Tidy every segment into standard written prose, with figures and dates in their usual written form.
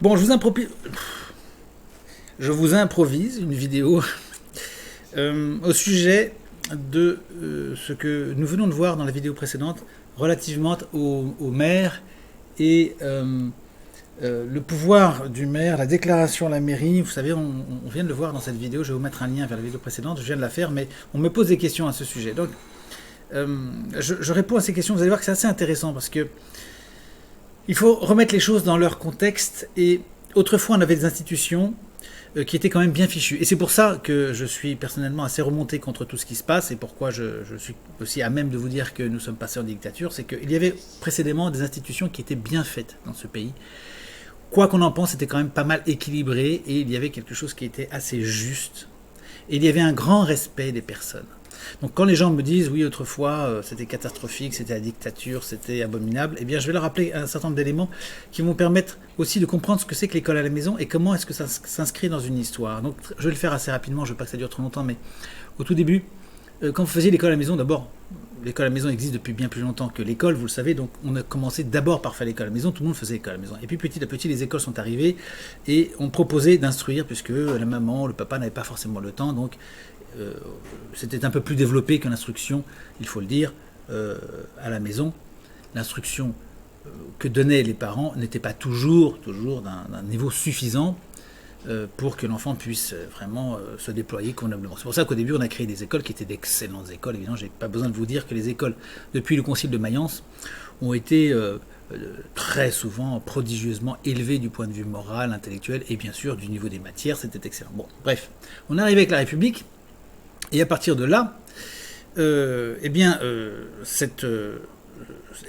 Bon, je vous improvise une vidéo au sujet de ce que nous venons de voir dans la vidéo précédente relativement au maire et le pouvoir du maire, la déclaration à la mairie. Vous savez, on vient de le voir dans cette vidéo. Je vais vous mettre un lien vers la vidéo précédente. Je viens de la faire, mais on me pose des questions à ce sujet. Donc, je réponds à ces questions. Vous allez voir que c'est assez intéressant parce que il faut remettre les choses dans leur contexte. Et autrefois, on avait des institutions qui étaient quand même bien fichues. Et c'est pour ça que je suis personnellement assez remonté contre tout ce qui se passe et pourquoi je suis aussi à même de vous dire que nous sommes passés en dictature. C'est qu'il y avait précédemment des institutions qui étaient bien faites dans ce pays. Quoi qu'on en pense, c'était quand même pas mal équilibré et il y avait quelque chose qui était assez juste. Et il y avait un grand respect des personnes. Donc quand les gens me disent oui autrefois c'était catastrophique, c'était la dictature, c'était abominable, eh bien je vais leur rappeler un certain nombre d'éléments qui vont permettre aussi de comprendre ce que c'est que l'école à la maison et comment est-ce que ça s'inscrit dans une histoire. Donc je vais le faire assez rapidement, je ne veux pas que ça dure trop longtemps, mais au tout début, quand vous faisiez l'école à la maison, d'abord, l'école à la maison existe depuis bien plus longtemps que l'école, vous le savez, donc on a commencé d'abord par faire l'école à la maison, tout le monde faisait l'école à la maison. Et puis petit à petit, les écoles sont arrivées et on proposait d'instruire, puisque la maman, le papa n'avaient pas forcément le temps, donc c'était un peu plus développé que l'instruction, il faut le dire, à la maison. L'instruction que donnaient les parents n'était pas toujours d'un niveau suffisant pour que l'enfant puisse vraiment se déployer convenablement. C'est pour ça qu'au début, on a créé des écoles qui étaient d'excellentes écoles. Évidemment, je n'ai pas besoin de vous dire que les écoles, depuis le Concile de Mayence, ont été très souvent prodigieusement élevées du point de vue moral, intellectuel et bien sûr du niveau des matières. C'était excellent. Bon, bref, on est arrivé avec la République. Et à partir de là, cette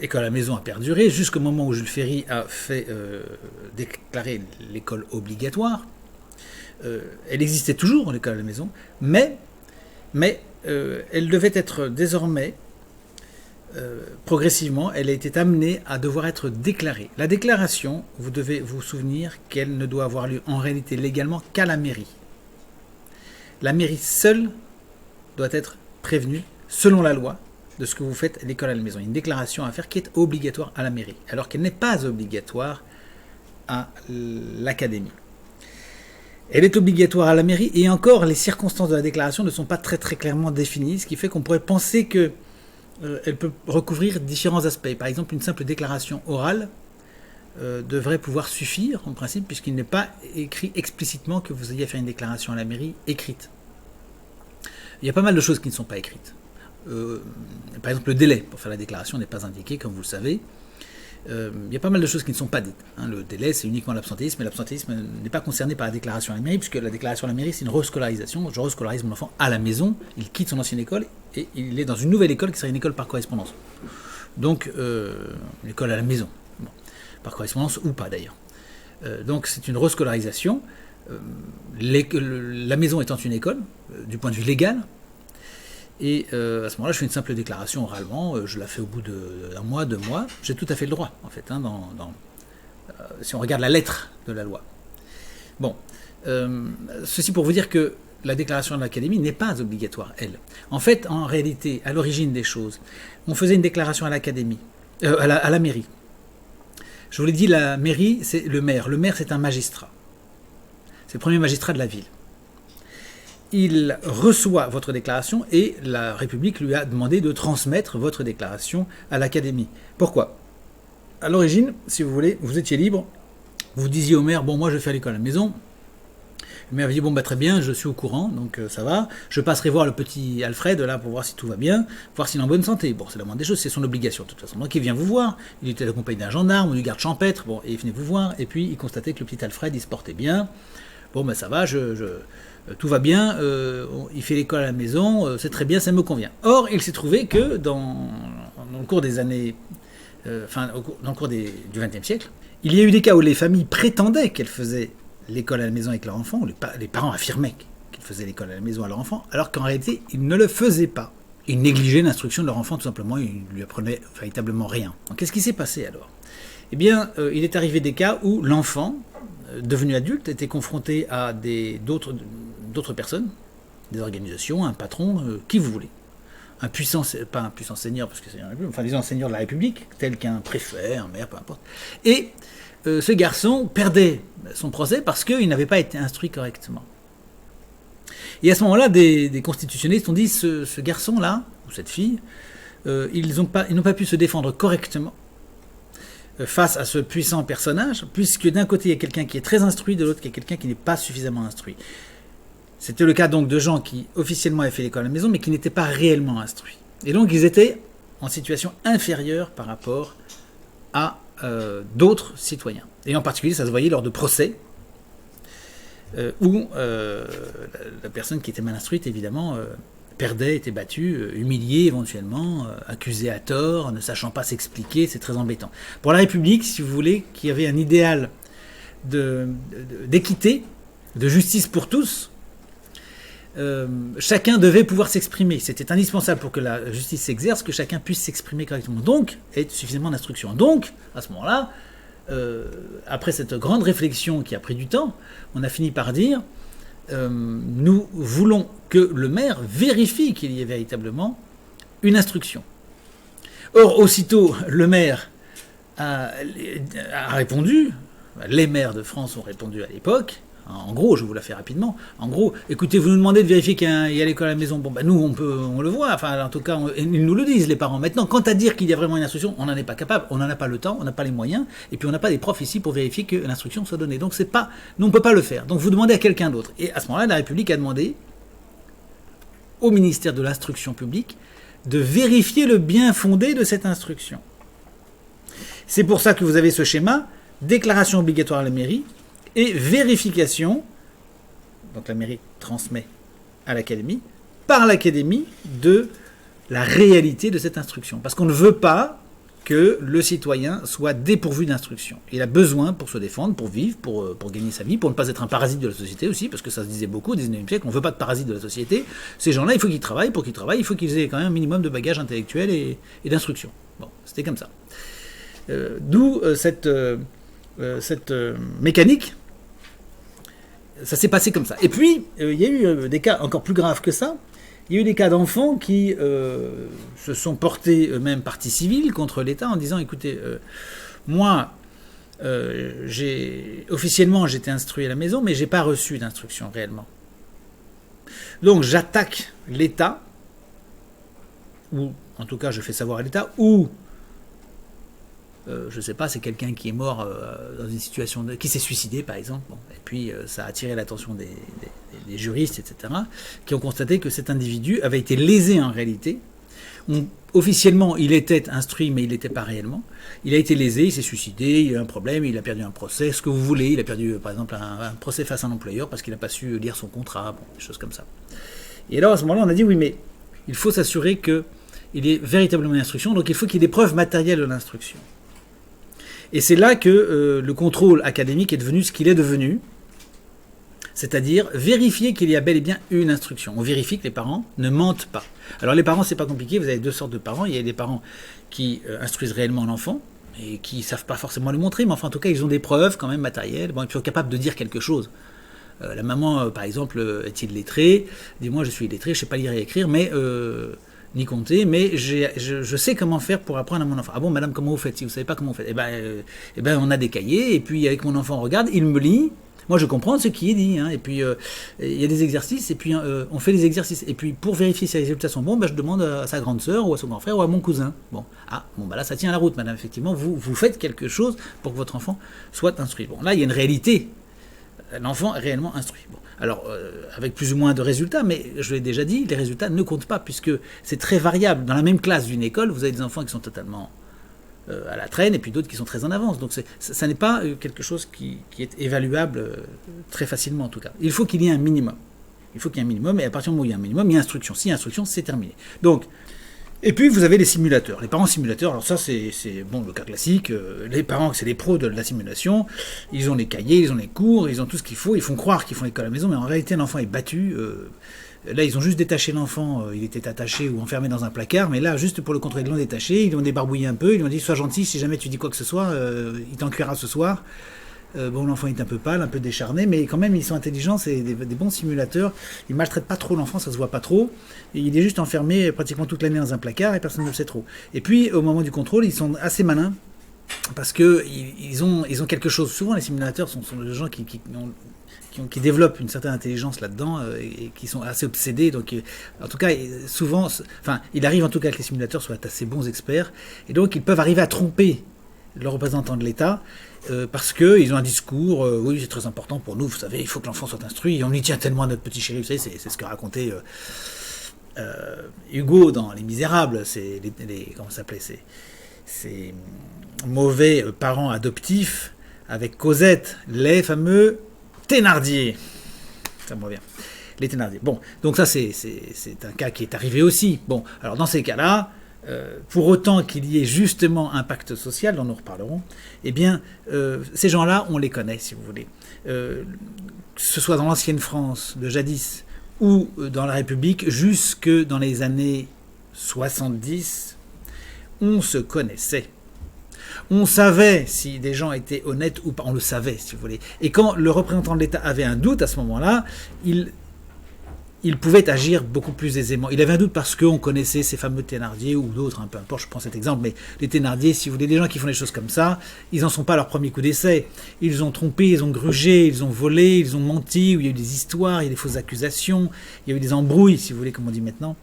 école à la maison a perduré jusqu'au moment où Jules Ferry a fait déclarer l'école obligatoire. Elle existait toujours, l'école à la maison, mais elle devait être désormais, progressivement, elle a été amenée à devoir être déclarée. La déclaration, vous devez vous souvenir qu'elle ne doit avoir lieu en réalité légalement qu'à la mairie. La mairie seule doit être prévenu, selon la loi, de ce que vous faites à l'école à la maison. Il y a une déclaration à faire qui est obligatoire à la mairie, alors qu'elle n'est pas obligatoire à l'académie. Elle est obligatoire à la mairie, et encore, les circonstances de la déclaration ne sont pas très clairement définies, ce qui fait qu'on pourrait penser qu'elle peut recouvrir différents aspects. Par exemple, une simple déclaration orale devrait pouvoir suffire, en principe, puisqu'il n'est pas écrit explicitement que vous ayez à faire une déclaration à la mairie écrite. Il y a pas mal de choses qui ne sont pas écrites. Par exemple, le délai pour faire la déclaration n'est pas indiqué, comme vous le savez. Il y a pas mal de choses qui ne sont pas dites. Le délai, c'est uniquement l'absentéisme, et l'absentéisme n'est pas concerné par la déclaration à la mairie, puisque la déclaration à la mairie, c'est une rescolarisation. Je rescolarise mon enfant à la maison, il quitte son ancienne école, et il est dans une nouvelle école qui sera une école par correspondance. Donc, l'école à la maison. Bon, par correspondance ou pas, d'ailleurs. Donc, c'est une rescolarisation. La maison étant une école, du point de vue légal, et à ce moment-là, je fais une simple déclaration oralement, je la fais au bout d'un mois, 2 mois, j'ai tout à fait le droit, en fait, si on regarde la lettre de la loi. Bon, ceci pour vous dire que la déclaration de l'académie n'est pas obligatoire, elle. En fait, en réalité, à l'origine des choses, on faisait une déclaration à l'académie, à la mairie. Je vous l'ai dit, la mairie, c'est le maire. Le maire, c'est un magistrat. C'est le premier magistrat de la ville. Il reçoit votre déclaration et la République lui a demandé de transmettre votre déclaration à l'Académie. Pourquoi ? À l'origine, si vous voulez, vous étiez libre, vous disiez au maire, bon, moi je vais faire l'école à la maison. Le maire dit, bon, très bien, je suis au courant, donc ça va. Je passerai voir le petit Alfred, là, pour voir si tout va bien, voir s'il est en bonne santé. Bon, c'est la moindre des choses, c'est son obligation, de toute façon. Donc il vient vous voir, il était accompagné d'un gendarme ou du garde champêtre, bon, et il venait vous voir, et puis il constatait que le petit Alfred, il se portait bien. Bon, ça va, tout va bien, il fait l'école à la maison, c'est très bien, ça me convient. Or, il s'est trouvé que dans le cours des années, dans le cours du XXe siècle, il y a eu des cas où les familles prétendaient qu'elles faisaient l'école à la maison avec leur enfant, les parents affirmaient qu'ils faisaient l'école à la maison à leur enfant, alors qu'en réalité, ils ne le faisaient pas. Ils négligeaient l'instruction de leur enfant, tout simplement, ils ne lui apprenaient véritablement rien. Donc, qu'est-ce qui s'est passé alors ? Eh bien, il est arrivé des cas où l'enfant, devenu adulte, était confronté à d'autres personnes, des organisations, un patron, qui vous voulez. Pas un puissant seigneur, parce que c'est enfin disons un seigneur de la République, tel qu'un préfet, un maire, peu importe. Et ce garçon perdait son procès parce qu'il n'avait pas été instruit correctement. Et à ce moment-là, des constitutionnalistes ont dit ce garçon-là, ou cette fille, ils n'ont pas pu se défendre correctement face à ce puissant personnage, puisque d'un côté il y a quelqu'un qui est très instruit, de l'autre il y a quelqu'un qui n'est pas suffisamment instruit. C'était le cas donc de gens qui officiellement avaient fait l'école à la maison, mais qui n'étaient pas réellement instruits. Et donc ils étaient en situation inférieure par rapport à d'autres citoyens. Et en particulier, ça se voyait lors de procès, où la personne qui était mal instruite, évidemment, perdait, était battue, humiliée éventuellement, accusée à tort, ne sachant pas s'expliquer, c'est très embêtant. Pour la République, si vous voulez, qui avait un idéal d'équité, de justice pour tous, chacun devait pouvoir s'exprimer. C'était indispensable pour que la justice s'exerce, que chacun puisse s'exprimer correctement. Donc, être suffisamment d'instruction. Donc, à ce moment-là, après cette grande réflexion qui a pris du temps, on a fini par dire nous voulons que le maire vérifie qu'il y ait véritablement une instruction. Or, aussitôt, le maire a répondu, les maires de France ont répondu à l'époque. En gros, je vous la fais rapidement. En gros, écoutez, vous nous demandez de vérifier qu'il y a l'école à la maison. Bon, ben nous, on le voit. Enfin, en tout cas, ils nous le disent, les parents. Maintenant, quant à dire qu'il y a vraiment une instruction, on n'en est pas capable. On n'en a pas le temps, on n'a pas les moyens. Et puis, on n'a pas des profs ici pour vérifier que l'instruction soit donnée. Donc, nous, on ne peut pas le faire. Donc, vous demandez à quelqu'un d'autre. Et à ce moment-là, la République a demandé au ministère de l'Instruction publique de vérifier le bien fondé de cette instruction. C'est pour ça que vous avez ce schéma, déclaration obligatoire à la mairie, et vérification, donc la mairie transmet à l'académie, par l'académie de la réalité de cette instruction. Parce qu'on ne veut pas que le citoyen soit dépourvu d'instruction. Il a besoin pour se défendre, pour vivre, pour gagner sa vie, pour ne pas être un parasite de la société aussi, parce que ça se disait beaucoup au XIXe siècle, on ne veut pas de parasite de la société. Ces gens-là, il faut qu'ils travaillent, pour qu'ils travaillent, il faut qu'ils aient quand même un minimum de bagage intellectuel et d'instruction. Bon, c'était comme ça. D'où cette mécanique. Ça s'est passé comme ça. Et puis, il y a eu des cas encore plus graves que ça. Il y a eu des cas d'enfants qui se sont portés eux-mêmes partie civile contre l'État en disant, écoutez, moi, officiellement, j'étais instruit à la maison, mais je n'ai pas reçu d'instruction réellement. Donc, j'attaque l'État, ou en tout cas, je fais savoir à l'État, ou je ne sais pas, c'est quelqu'un qui est mort dans une situation qui s'est suicidé par exemple, bon, et puis ça a attiré l'attention des juristes, etc., qui ont constaté que cet individu avait été lésé en réalité. Officiellement, il était instruit, mais il n'était pas réellement. Il a été lésé, il s'est suicidé, il a eu un problème, il a perdu un procès, ce que vous voulez, il a perdu par exemple un procès face à un employeur parce qu'il n'a pas su lire son contrat, bon, des choses comme ça. Et alors à ce moment-là, on a dit oui, mais il faut s'assurer qu'il y ait véritablement une instruction, donc il faut qu'il y ait des preuves matérielles de l'instruction. Et c'est là que le contrôle académique est devenu ce qu'il est devenu, c'est-à-dire vérifier qu'il y a bel et bien une instruction. On vérifie que les parents ne mentent pas. Alors les parents, c'est pas compliqué, vous avez deux sortes de parents. Il y a des parents qui instruisent réellement l'enfant et qui ne savent pas forcément le montrer, mais enfin en tout cas ils ont des preuves quand même matérielles, bon, ils sont capables de dire quelque chose. La maman, par exemple, est illettrée, dit moi je suis illettré, je ne sais pas lire et écrire, mais... ni compter, mais je sais comment faire pour apprendre à mon enfant. Ah bon, madame, comment vous faites? Si vous ne savez pas comment vous faites, eh ben, on a des cahiers, et puis avec mon enfant, on regarde, il me lit, moi je comprends ce qui est dit, hein, et puis il y a des exercices, et puis on fait les exercices, et puis pour vérifier si les résultats sont bons, ben, je demande à sa grande sœur, ou à son grand frère, ou à mon cousin. Bon, là ça tient la route, madame, effectivement, vous faites quelque chose pour que votre enfant soit instruit. Bon, là il y a une réalité, l'enfant est réellement instruit. Bon. Alors, avec plus ou moins de résultats, mais je l'ai déjà dit, les résultats ne comptent pas, puisque c'est très variable. Dans la même classe d'une école, vous avez des enfants qui sont totalement à la traîne, et puis d'autres qui sont très en avance. Donc, ça n'est pas quelque chose qui est évaluable très facilement, en tout cas. Il faut qu'il y ait un minimum. Il faut qu'il y ait un minimum, et à partir du moment où il y a un minimum, il y a instruction. S'il y a instruction, c'est terminé. Donc, et puis, vous avez les simulateurs. Les parents simulateurs, alors ça, c'est bon, le cas classique. Les parents, c'est les pros de la simulation. Ils ont les cahiers, ils ont les cours, ils ont tout ce qu'il faut. Ils font croire qu'ils font l'école à la maison, mais en réalité, l'enfant est battu. Là, ils ont juste détaché l'enfant. Il était attaché ou enfermé dans un placard. Mais là, juste pour le contrôler, ils l'ont détaché. Ils l'ont débarbouillé un peu. Ils lui ont dit, sois gentil, si jamais tu dis quoi que ce soit, il t'en cuira ce soir. Bon, l'enfant est un peu pâle, un peu décharné, mais quand même, ils sont intelligents, c'est des bons simulateurs. Ils maltraitent pas trop l'enfant, ça se voit pas trop. Et il est juste enfermé pratiquement toute l'année dans un placard et personne ne le sait trop. Et puis, au moment du contrôle, ils sont assez malins. parce que ils ont quelque chose. Souvent, les simulateurs sont des gens qui développent une certaine intelligence là-dedans et qui sont assez obsédés. Donc, en tout cas, souvent, enfin, il arrive en tout cas que les simulateurs soient assez bons experts, et donc ils peuvent arriver à tromper le représentant de l'État parce qu'ils ont un discours, oui, c'est très important pour nous, vous savez, il faut que l'enfant soit instruit, on y tient tellement à notre petit chéri, vous savez, c'est ce que racontait Hugo dans Les Misérables, c'est comment ça s'appelait, ces mauvais parents adoptifs avec Cosette, les fameux Thénardier. Ça me revient. Les Thénardier. Bon, donc ça c'est un cas qui est arrivé aussi. Bon, alors dans ces cas-là, pour autant qu'il y ait justement un pacte social, dont nous reparlerons, eh bien, ces gens-là, on les connaît, si vous voulez. Que ce soit dans l'ancienne France, de jadis, ou dans la République, jusque dans les années 70, on se connaissait. On savait si des gens étaient honnêtes ou pas, on le savait, si vous voulez. Et quand le représentant de l'État avait un doute à ce moment-là, il pouvait agir beaucoup plus aisément. Il avait un doute parce qu'on connaissait ces fameux Thénardier ou d'autres, peu importe, je prends cet exemple, mais les Thénardier, si vous voulez, des gens qui font des choses comme ça, ils n'en sont pas à leur premier coup d'essai. Ils ont trompé, ils ont grugé, ils ont volé, ils ont menti, il y a eu des histoires, il y a eu des fausses accusations, il y a eu des embrouilles, si vous voulez, comme on dit maintenant.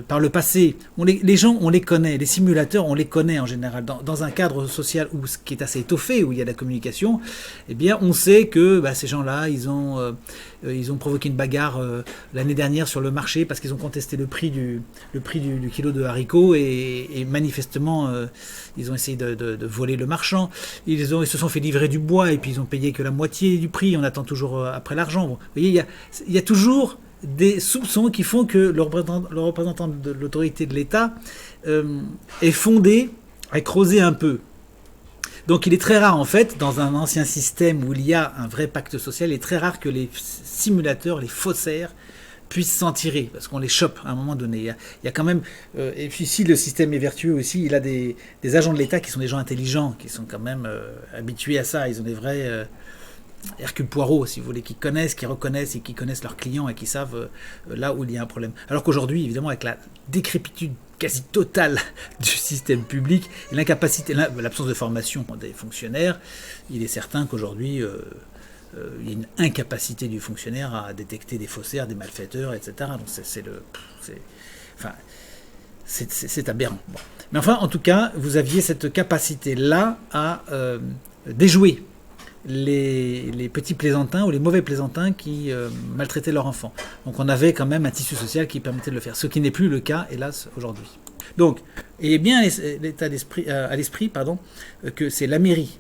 Par le passé, les gens, on les connaît, les simulateurs, on les connaît en général. Dans un cadre social qui est assez étoffé, où il y a de la communication, eh bien, on sait que ces gens-là, ils ont provoqué une bagarre l'année dernière sur le marché parce qu'ils ont contesté le prix du kilo de haricots et manifestement, ils ont essayé de voler le marchand. Ils se sont fait livrer du bois et puis ils ont payé que la moitié du prix. On attend toujours après l'argent. Bon, vous voyez, il y a toujours des soupçons qui font que le représentant de l'autorité de l'État est fondé à creuser un peu. Donc il est très rare en fait, dans un ancien système où il y a un vrai pacte social, il est très rare que les simulateurs, les faussaires, puissent s'en tirer, parce qu'on les chope à un moment donné. Il y a quand même... et puis si le système est vertueux aussi, il a des agents de l'État qui sont des gens intelligents, qui sont quand même habitués à ça, ils ont des vrais... Hercule Poirot, si vous voulez, qui connaissent, qui reconnaissent et qui connaissent leurs clients et qui savent là où il y a un problème. Alors qu'aujourd'hui, évidemment, avec la décrépitude quasi totale du système public et l'incapacité, l'absence de formation des fonctionnaires, il est certain qu'aujourd'hui, il y a une incapacité du fonctionnaire à détecter des faussaires, des malfaiteurs, etc. Donc c'est aberrant. Bon. Mais enfin, en tout cas, vous aviez cette capacité-là à déjouer les petits plaisantins ou les mauvais plaisantins qui maltraitaient leurs enfants. Donc on avait quand même un tissu social qui permettait de le faire, ce qui n'est plus le cas, hélas, aujourd'hui. Donc, et bien l'état d'esprit, à l'esprit, que c'est la mairie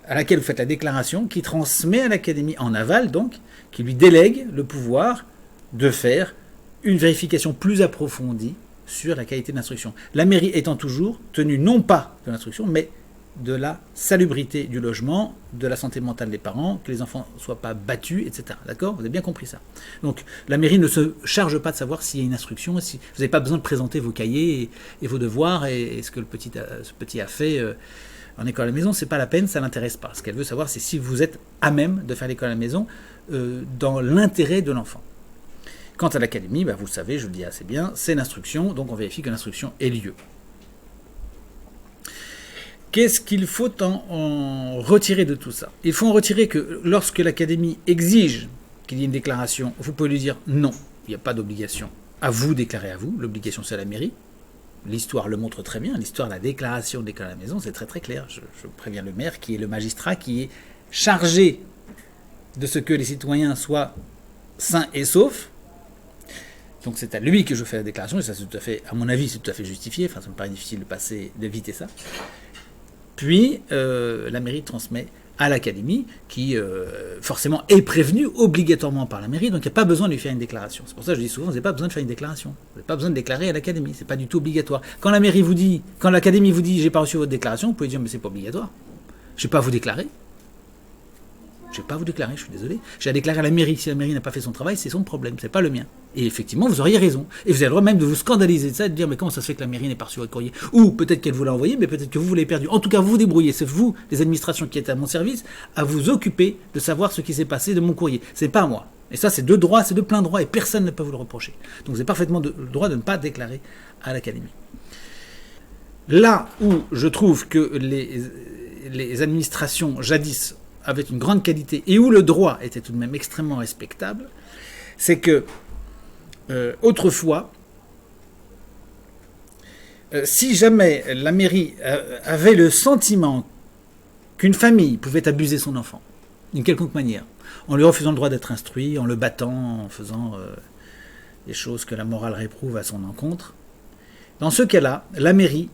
à laquelle vous faites la déclaration, qui transmet à l'académie en aval, donc, qui lui délègue le pouvoir de faire une vérification plus approfondie sur la qualité de l'instruction. La mairie étant toujours tenue non pas de l'instruction, mais de la salubrité du logement, de la santé mentale des parents, que les enfants ne soient pas battus, etc. D'accord ? Vous avez bien compris ça. Donc, la mairie ne se charge pas de savoir s'il y a une instruction, si vous n'avez pas besoin de présenter vos cahiers et vos devoirs et ce que ce petit a fait en école à la maison, c'est pas la peine, ça l'intéresse pas. Ce qu'elle veut savoir, c'est si vous êtes à même de faire l'école à la maison dans l'intérêt de l'enfant. Quant à l'académie, vous le savez, je le dis assez bien, c'est l'instruction, donc on vérifie que l'instruction ait lieu. Qu'est-ce qu'il faut en retirer de tout ça ? Il faut en retirer que lorsque l'académie exige qu'il y ait une déclaration, vous pouvez lui dire non, il n'y a pas d'obligation à vous déclarer à vous, l'obligation c'est à la mairie. L'histoire le montre très bien, l'histoire de la déclaration d'école à la maison, c'est très très clair. Je préviens le maire qui est le magistrat qui est chargé de ce que les citoyens soient sains et saufs. Donc c'est à lui que je fais la déclaration, et ça c'est tout à fait, à mon avis, c'est tout à fait justifié, enfin ça me paraît difficile d'éviter ça. Puis, la mairie transmet à l'académie, qui forcément est prévenue obligatoirement par la mairie, donc il n'y a pas besoin de lui faire une déclaration. C'est pour ça que je dis souvent, vous n'avez pas besoin de faire une déclaration. Vous n'avez pas besoin de déclarer à l'académie, c'est pas du tout obligatoire. Quand l'académie vous dit, j'ai pas reçu votre déclaration, vous pouvez dire, mais c'est pas obligatoire. Je vais pas vous déclarer. Je vais pas vous déclarer, je suis désolé. J'ai à déclarer à la mairie. Si la mairie n'a pas fait son travail, c'est son problème, c'est pas le mien. Et effectivement, vous auriez raison. Et vous avez le droit même de vous scandaliser de ça et de dire mais comment ça se fait que la mairie n'ait pas reçu votre courrier ? Ou peut-être qu'elle vous l'a envoyé, mais peut-être que vous l'avez perdu. En tout cas, vous vous débrouillez. C'est vous, les administrations qui êtes à mon service, à vous occuper de savoir ce qui s'est passé de mon courrier. C'est pas moi. Et ça, c'est de droit, c'est de plein droit et personne ne peut vous le reprocher. Donc vous avez parfaitement le droit de ne pas déclarer à l'académie. Là où je trouve que les administrations jadis avaient une grande qualité et où le droit était tout de même extrêmement respectable, c'est que autrefois, si jamais la mairie avait le sentiment qu'une famille pouvait abuser son enfant d'une quelconque manière, en lui refusant le droit d'être instruit, en le battant, en faisant des choses que la morale réprouve à son encontre, dans ce cas-là, la mairie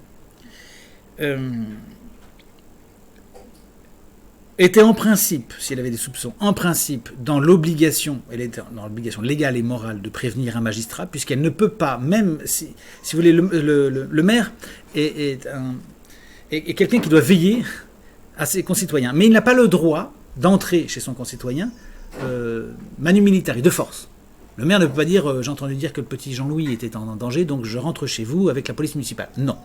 était en principe, s'il avait des soupçons, en principe dans l'obligation, elle était dans l'obligation légale et morale de prévenir un magistrat, puisqu'elle ne peut pas, même si vous voulez, le maire est quelqu'un qui doit veiller à ses concitoyens, mais il n'a pas le droit d'entrer chez son concitoyen manu militari, de force. Le maire ne peut pas dire j'ai entendu dire que le petit Jean-Louis était en danger, donc je rentre chez vous avec la police municipale. Non.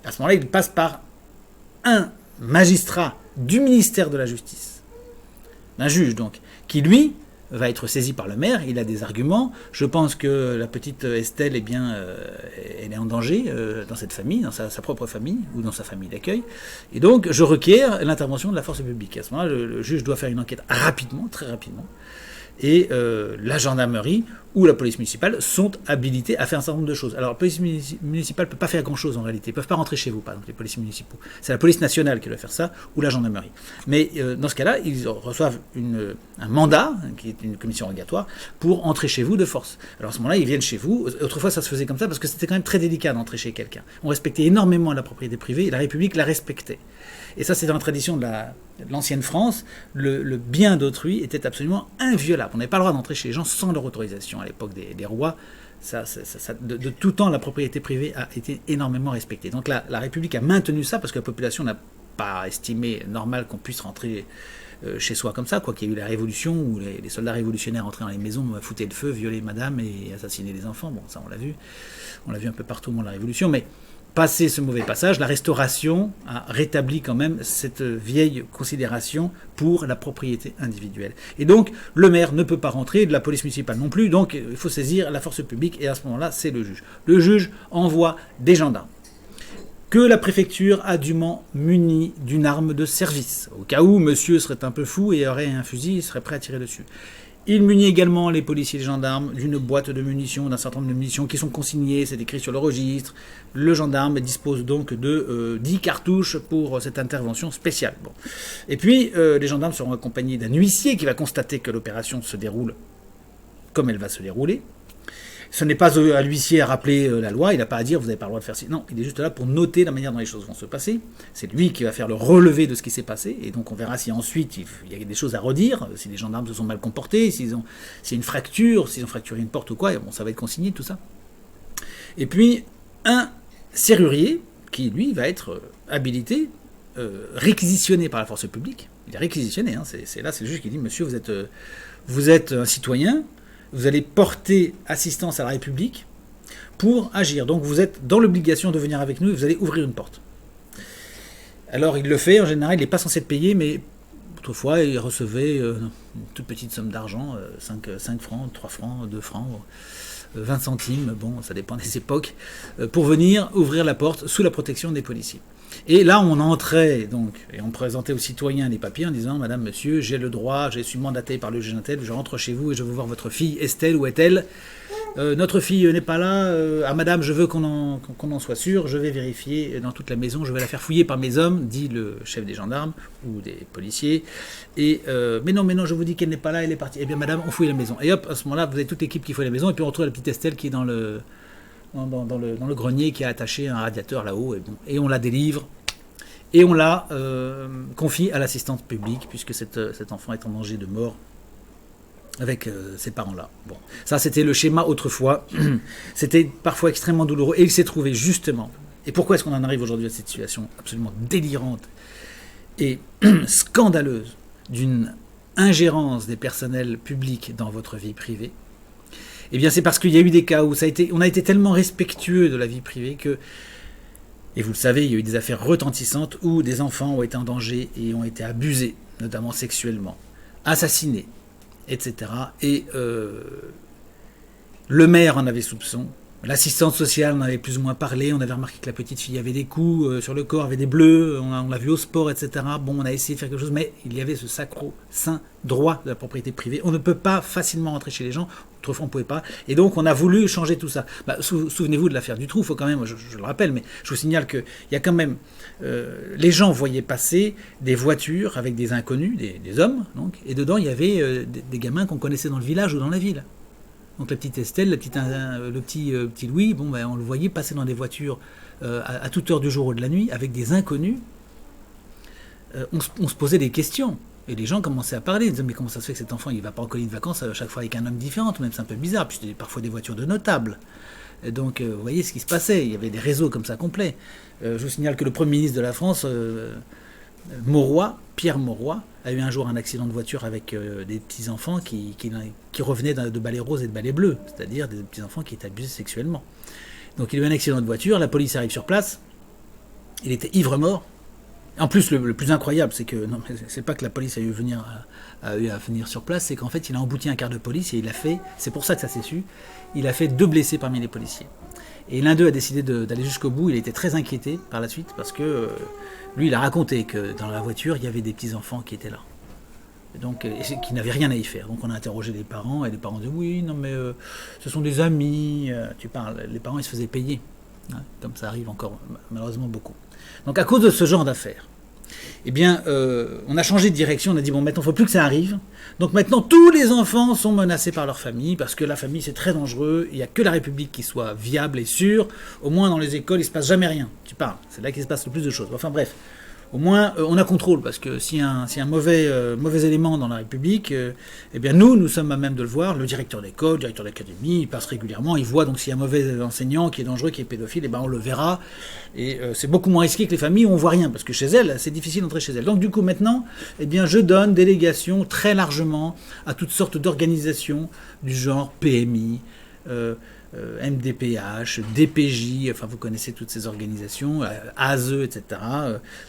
À ce moment-là, il passe par un magistrat du ministère de la Justice, un juge donc, qui lui va être saisi par le maire, il a des arguments, je pense que la petite Estelle, eh bien, elle est en danger dans cette famille, dans sa propre famille, ou dans sa famille d'accueil, et donc je requiers l'intervention de la force publique. À ce moment-là, le juge doit faire une enquête rapidement, très rapidement, et la gendarmerie ou la police municipale sont habilités à faire un certain nombre de choses. Alors, la police municipale ne peut pas faire grand-chose en réalité. Ils ne peuvent pas rentrer chez vous, par exemple, les policiers municipaux. C'est la police nationale qui doit faire ça, ou la gendarmerie. Mais dans ce cas-là, ils reçoivent un mandat, qui est une commission rogatoire, pour entrer chez vous de force. Alors à ce moment-là, ils viennent chez vous. Autrefois, ça se faisait comme ça, parce que c'était quand même très délicat d'entrer chez quelqu'un. On respectait énormément la propriété privée, et la République la respectait. Et ça, c'est dans la tradition de l'ancienne France. Le bien d'autrui était absolument inviolable. On n'avait pas le droit d'entrer chez les gens sans leur autorisation. À l'époque des rois, de tout temps, la propriété privée a été énormément respectée. Donc la République a maintenu ça parce que la population n'a pas estimé normal qu'on puisse rentrer chez soi comme ça, quoi qu'il y ait eu la Révolution où les soldats révolutionnaires entraient dans les maisons, foutaient le feu, violaient madame et assassinaient les enfants. Bon, ça on l'a vu. On l'a vu un peu partout au moment de la Révolution, mais passé ce mauvais passage, la Restauration a rétabli quand même cette vieille considération pour la propriété individuelle. Et donc, le maire ne peut pas rentrer, de la police municipale non plus, donc il faut saisir la force publique, et à ce moment-là, c'est le juge. Le juge envoie des gendarmes, que la préfecture a dûment muni d'une arme de service, au cas où monsieur serait un peu fou et aurait un fusil, il serait prêt à tirer dessus. Il munit également les policiers et les gendarmes d'une boîte de munitions, d'un certain nombre de munitions qui sont consignées, c'est écrit sur le registre. Le gendarme dispose donc de 10 cartouches pour cette intervention spéciale. Bon. Et puis, les gendarmes seront accompagnés d'un huissier qui va constater que l'opération se déroule comme elle va se dérouler. Ce n'est pas à l'huissier à rappeler la loi, il n'a pas à dire vous n'avez pas le droit de faire ci. Non, il est juste là pour noter la manière dont les choses vont se passer. C'est lui qui va faire le relevé de ce qui s'est passé, et donc on verra si ensuite il y a des choses à redire, si les gendarmes se sont mal comportés, s'il y a une fracture, s'ils ont fracturé une porte ou quoi, et bon, ça va être consigné tout ça. Et puis un serrurier qui lui va être habilité, réquisitionné par la force publique. Il est réquisitionné, hein, c'est le juge qui dit monsieur vous êtes un citoyen. Vous allez porter assistance à la République pour agir. Donc vous êtes dans l'obligation de venir avec nous et vous allez ouvrir une porte. Alors il le fait, en général il n'est pas censé être payé, mais autrefois il recevait une toute petite somme d'argent, 5 francs, 3 francs, 2 francs, 20 centimes, bon ça dépend des époques, pour venir ouvrir la porte sous la protection des policiers. Et là, on entrait donc, et on présentait aux citoyens les papiers en disant « Madame, monsieur, j'ai le droit, je suis mandaté par le juge Intel, je rentre chez vous et je veux voir votre fille Estelle, où est-elle ? Notre fille n'est pas là, ah madame, je veux qu'on en soit sûr, je vais vérifier dans toute la maison, je vais la faire fouiller par mes hommes, dit le chef des gendarmes ou des policiers. Et mais non, je vous dis qu'elle n'est pas là, elle est partie. Eh bien madame, on fouille la maison. Et hop, à ce moment-là, vous avez toute l'équipe qui fouille la maison, et puis on retrouve la petite Estelle qui est dans le grenier, qui a attaché un radiateur là-haut, et on la délivre. Et on la confie à l'assistance publique, puisque cet enfant est en danger de mort avec ses parents-là. Bon, ça c'était le schéma autrefois. C'était parfois extrêmement douloureux, et il s'est trouvé justement. Et pourquoi est-ce qu'on en arrive aujourd'hui à cette situation absolument délirante et scandaleuse d'une ingérence des personnels publics dans votre vie privée? Eh bien c'est parce qu'il y a eu des cas où on a été tellement respectueux de la vie privée que, et vous le savez, il y a eu des affaires retentissantes où des enfants ont été en danger et ont été abusés, notamment sexuellement, assassinés, etc. Et le maire en avait soupçon, L'assistante sociale, on avait plus ou moins parlé, on avait remarqué que la petite fille avait des coups sur le corps, avait des bleus, on l'a vu au sport, etc. Bon, on a essayé de faire quelque chose, mais il y avait ce sacro-saint droit de la propriété privée. On ne peut pas facilement rentrer chez les gens, autrefois on ne pouvait pas, et donc on a voulu changer tout ça. Souvenez-vous de l'affaire Dutroux, faut quand même, je le rappelle, mais je vous signale qu'il y a quand même, les gens voyaient passer des voitures avec des inconnus, des hommes, donc, et dedans il y avait des gamins qu'on connaissait dans le village ou dans la ville. Donc la petite Estelle, le petit Louis, bon, ben, on le voyait passer dans des voitures à toute heure du jour ou de la nuit avec des inconnus. On se posait des questions. Et les gens commençaient à parler. Ils disaient, mais comment ça se fait que cet enfant, il ne va pas en colonie de vacances à chaque fois avec un homme différent? Même c'est un peu bizarre. Puis c'était parfois des voitures de notables. Et donc, vous voyez ce qui se passait. Il y avait des réseaux comme ça complets. Je vous signale que le Premier ministre de la France, Pierre Mauroy, a eu un jour un accident de voiture avec des petits-enfants qui revenaient de balais roses et de balais bleus, c'est-à-dire des petits-enfants qui étaient abusés sexuellement. Donc il a eu un accident de voiture, la police arrive sur place, il était ivre-mort. En plus, le plus incroyable, c'est que, non, c'est pas que la police a eu à venir sur place, c'est qu'en fait, il a embouti un quart de police et il a fait, c'est pour ça que ça s'est su, il a fait 2 blessés parmi les policiers. Et l'un d'eux a décidé d'aller jusqu'au bout. Il était très inquiété par la suite parce que lui, il a raconté que dans la voiture, il y avait des petits-enfants qui étaient là. Et donc, qui n'avaient rien à y faire. Donc on a interrogé les parents et les parents disaient oui, non mais ce sont des amis. Tu parles. Les parents, ils se faisaient payer. Hein, comme ça arrive encore malheureusement beaucoup. Donc à cause de ce genre d'affaires, eh bien, on a changé de direction, on a dit, bon, maintenant, il ne faut plus que ça arrive. Donc maintenant, tous les enfants sont menacés par leur famille, parce que la famille, c'est très dangereux. Il n'y a que la République qui soit viable et sûre. Au moins, dans les écoles, il ne se passe jamais rien. Tu parles, c'est là qu'il se passe le plus de choses. Enfin bref, au moins, on a contrôle, parce que s'il y a un mauvais élément dans la République, eh bien nous sommes à même de le voir. Le directeur d'école, le directeur d'académie, il passe régulièrement, il voit, donc s'il y a un mauvais enseignant qui est dangereux, qui est pédophile, eh ben on le verra. Et c'est beaucoup moins risqué que les familles où on voit rien, parce que chez elles, c'est difficile d'entrer chez elles. Donc du coup, maintenant, eh bien, je donne délégation très largement à toutes sortes d'organisations du genre PMI, MDPH, DPJ, enfin vous connaissez toutes ces organisations, ASE, etc.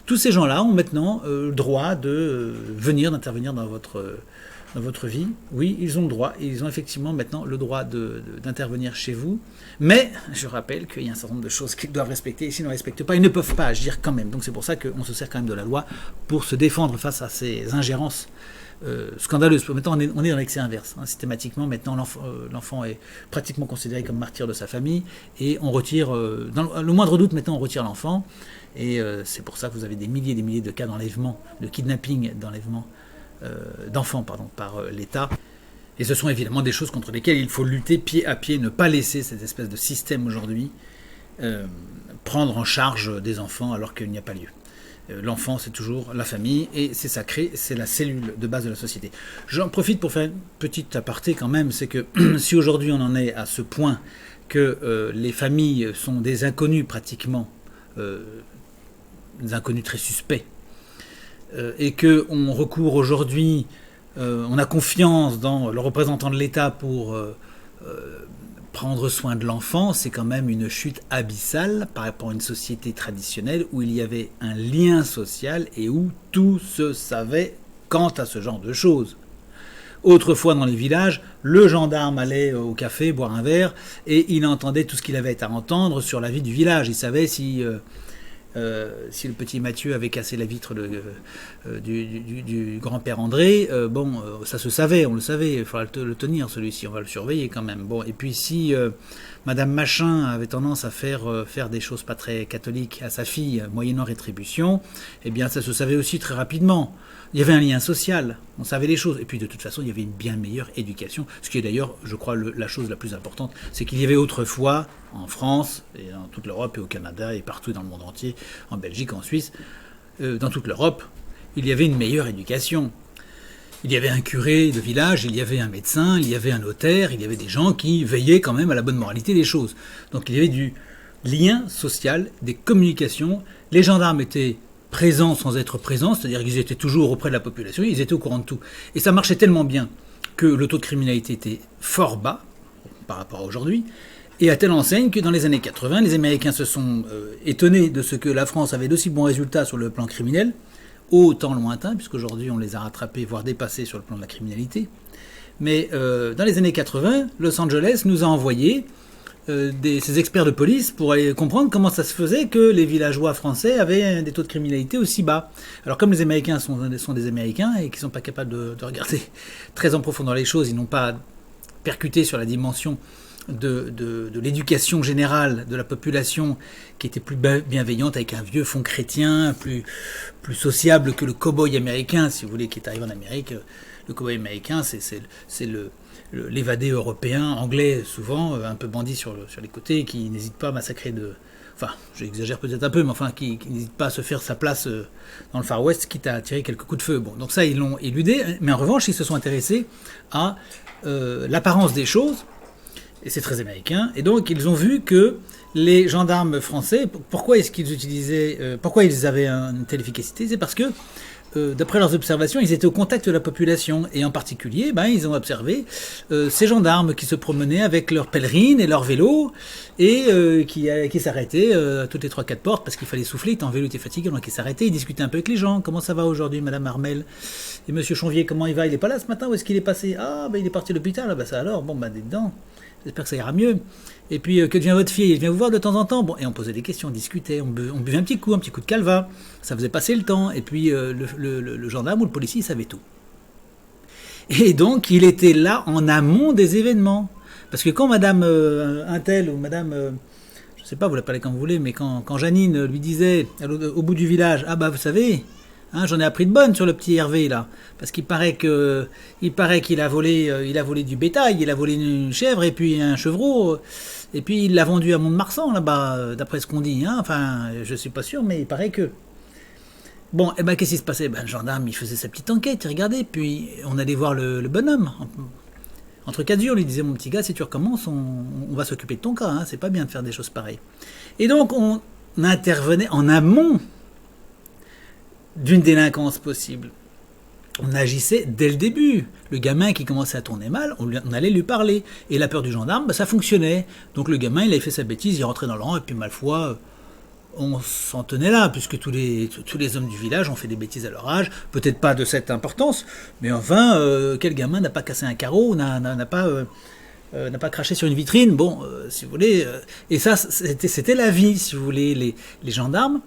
Tous ces gens-là ont maintenant le droit de venir, d'intervenir dans votre vie. Oui, ils ont le droit, et ils ont effectivement maintenant le droit d'intervenir chez vous. Mais je rappelle qu'il y a un certain nombre de choses qu'ils doivent respecter, et s'ils ne respectent pas, ils ne peuvent pas agir quand même. Donc c'est pour ça qu'on se sert quand même de la loi pour se défendre face à ces ingérences scandaleuse. Maintenant, on est dans l'excès inverse. Hein. Systématiquement, maintenant, l'enfant est pratiquement considéré comme martyr de sa famille et on retire, dans le moindre doute, maintenant, on retire l'enfant. Et c'est pour ça que vous avez des milliers et des milliers de cas d'enlèvement, de kidnapping, d'enfants par l'État. Et ce sont évidemment des choses contre lesquelles il faut lutter pied à pied, ne pas laisser cette espèce de système aujourd'hui prendre en charge des enfants alors qu'il n'y a pas lieu. L'enfant, c'est toujours la famille, et c'est sacré, c'est la cellule de base de la société. J'en profite pour faire une petite aparté quand même, c'est que si aujourd'hui on en est à ce point que les familles sont des inconnus pratiquement, des inconnus très suspects, et qu'on recourt aujourd'hui, on a confiance dans le représentant de l'État pour prendre soin de l'enfant, c'est quand même une chute abyssale par rapport à une société traditionnelle où il y avait un lien social et où tout se savait quant à ce genre de choses. Autrefois dans les villages, le gendarme allait au café boire un verre et il entendait tout ce qu'il avait à entendre sur la vie du village. Il savait si le petit Mathieu avait cassé la vitre du grand-père André, ça se savait, on le savait, il faudra le tenir celui-ci, on va le surveiller quand même. Bon, et puis si Madame Machin avait tendance à faire des choses pas très catholiques à sa fille, moyennant rétribution, eh bien ça se savait aussi très rapidement. Il y avait un lien social, on savait les choses. Et puis de toute façon, il y avait une bien meilleure éducation. Ce qui est d'ailleurs, je crois, la chose la plus importante, c'est qu'il y avait autrefois, en France, et dans toute l'Europe, et au Canada, et partout dans le monde entier, en Belgique, en Suisse, dans toute l'Europe, il y avait une meilleure éducation. Il y avait un curé de village, il y avait un médecin, il y avait un notaire, il y avait des gens qui veillaient quand même à la bonne moralité des choses. Donc il y avait du lien social, des communications. Les gendarmes étaient présents sans être présents, c'est-à-dire qu'ils étaient toujours auprès de la population, ils étaient au courant de tout. Et ça marchait tellement bien que le taux de criminalité était fort bas par rapport à aujourd'hui, et à telle enseigne que dans les années 80, les Américains se sont étonnés de ce que la France avait d'aussi bons résultats sur le plan criminel, au temps lointain, puisqu'aujourd'hui on les a rattrapés, voire dépassés sur le plan de la criminalité. Mais dans les années 80, Los Angeles nous a envoyé ces experts de police pour aller comprendre comment ça se faisait que les villageois français avaient des taux de criminalité aussi bas. Alors comme les Américains sont des Américains et qui ne sont pas capables de regarder très en profondeur les choses, ils n'ont pas percuté sur la dimension de l'éducation générale de la population qui était plus bienveillante avec un vieux fond chrétien, plus sociable que le cow-boy américain, si vous voulez, qui est arrivé en Amérique. Le cow-boy américain, c'est l'évadé européen, anglais souvent, un peu bandit sur les côtés, qui n'hésite pas à massacrer Enfin, j'exagère peut-être un peu, mais enfin, qui n'hésite pas à se faire sa place dans le Far West, quitte à tirer quelques coups de feu. Bon, donc ça, ils l'ont éludé, mais en revanche, ils se sont intéressés à l'apparence des choses, et c'est très américain, et donc ils ont vu que les gendarmes français, pourquoi est-ce qu'ils utilisaient, pourquoi ils avaient une telle efficacité, c'est parce que d'après leurs observations, ils étaient au contact de la population. Et en particulier, ils ont observé ces gendarmes qui se promenaient avec leurs pèlerines et leurs vélos et qui s'arrêtaient à toutes les 3-4 portes parce qu'il fallait souffler, ils étaient en vélo, ils étaient fatigués, donc ils s'arrêtaient, ils discutaient un peu avec les gens. Comment ça va aujourd'hui, Madame Armel? Et Monsieur Chanvier, comment il va? Il n'est pas là ce matin? Où est-ce qu'il est passé? Ah, il est parti à l'hôpital. Ça alors, dites donc. J'espère que ça ira mieux. Et puis, que devient votre fille? Elle vient vous voir de temps en temps? Bon, et on posait des questions, on discutait, on buvait un petit coup de calva. Ça faisait passer le temps. Et puis, le gendarme ou le policier, il savait tout. Et donc, il était là en amont des événements. Parce que quand Madame Intel ou Madame... je sais pas, vous l'appelez comme vous voulez, mais quand Janine lui disait, au bout du village, vous savez... j'en ai appris de bonnes sur le petit Hervé là, parce qu'il paraît qu'il a volé du bétail, il a volé une chèvre et puis un chevreau, et puis il l'a vendu à Mont-de-Marsan là-bas, d'après ce qu'on dit. Enfin, je suis pas sûr, mais il paraît que. Bon, qu'est-ce qui se passait? Le gendarme, il faisait sa petite enquête, il regardait, puis on allait voir le bonhomme. Entre quatre yeux, on lui disait, mon petit gars, si tu recommences, on va s'occuper de ton cas. C'est pas bien de faire des choses pareilles. Et donc on intervenait en amont d'une délinquance possible. On agissait dès le début. Le gamin qui commençait à tourner mal, on allait lui parler. Et la peur du gendarme, ça fonctionnait. Donc le gamin, il avait fait sa bêtise, il rentrait dans le rang, et puis ma foi, on s'en tenait là, puisque tous les hommes du village ont fait des bêtises à leur âge. Peut-être pas de cette importance, mais enfin, quel gamin n'a pas cassé un carreau, n'a pas craché sur une vitrine? Bon, si vous voulez... et ça, c'était la vie, si vous voulez. Les gendarmes